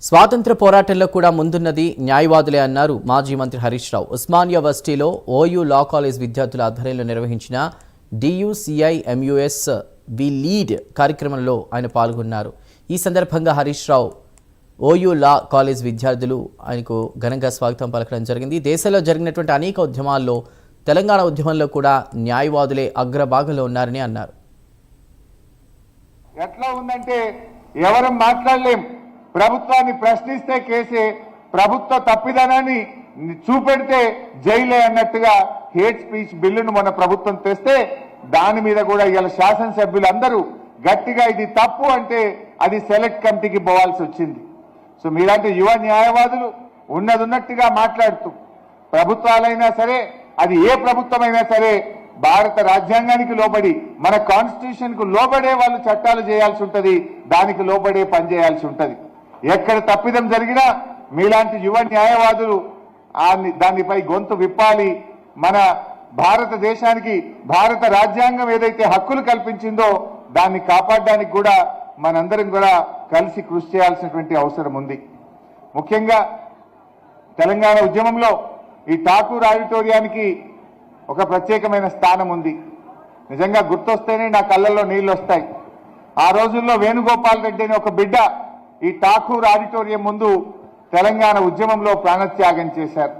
స్వాతంత్ర పోరాటంలో కూడా ముందున్నది న్యాయవాదులే అన్నారు మాజీ మంత్రి Harish Rao. Osmania వర్సిటీలో OU law college విద్యార్థుల ఆధ్వర్యంలో నిర్వహించిన DUCI MUS వి లీడ్ కార్యక్రమంలో ఆయన పాల్గొన్నారు. ఈ సందర్భంగా Harish Rao OU law college విద్యార్థులు ఆయనకు ఘనంగా స్వాగతం పలకడం జరిగింది. దేశంలో జరిగినటువంటి అనేక ఉద్యమాల్లో తెలంగాణ ఉద్యమంలో కూడా న్యాయవాదులే అగ్రభాగంలో ఉన్నారని అన్నారు. ఎట్లా ఉందంటే ఎవరు మాట్లాడలేం, ప్రభుత్వాన్ని ప్రశ్నిస్తే కేసే, ప్రభుత్వ తప్పిదనాన్ని చూపెడితే జైలే అన్నట్టుగా హేట్ స్పీచ్ బిల్లును మన ప్రభుత్వం తెస్తే దాని మీద కూడా ఇవాళ శాసనసభ్యులందరూ గట్టిగా ఇది తప్పు అంటే అది సెలెక్ట్ కమిటీకి పోవాల్సి వచ్చింది. సో మీలాంటి యువ న్యాయవాదులు ఉన్నట్టుగా మాట్లాడుతూ ప్రభుత్వాలైనా సరే, అది ఏ ప్రభుత్వమైనా సరే, భారత రాజ్యాంగానికి లోబడి మన కాన్స్టిట్యూషన్ కు లోబడే వాళ్ళు చట్టాలు చేయాల్సి ఉంటది, దానికి లోబడే పనిచేయాల్సి ఉంటది. ఎక్కడ తప్పిదం జరిగినా మీలాంటి యువ న్యాయవాదులు దానిపై గొంతు విప్పాలి. మన భారతదేశానికి భారత రాజ్యాంగం ఏదైతే హక్కులు కల్పించిందో దాన్ని కాపాడడానికి కూడా మనందరం కూడా కలిసి కృషి చేయాల్సినటువంటి అవసరం ఉంది. ముఖ్యంగా తెలంగాణ ఉద్యమంలో ఈ ఠాకూర్ ఆడిటోరియానికి ఒక ప్రత్యేకమైన స్థానం ఉంది. నిజంగా గుర్తొస్తేనే నా కళ్ళల్లో నీళ్లు వస్తాయి. ఆ రోజుల్లో వేణుగోపాల్ రెడ్డి అనే ఒక బిడ్డ ఈ ఠాకూర్ ఆడిటోరియం ముందు తెలంగాణ ఉద్యమంలో ప్రాణత్యాగం చేశారు.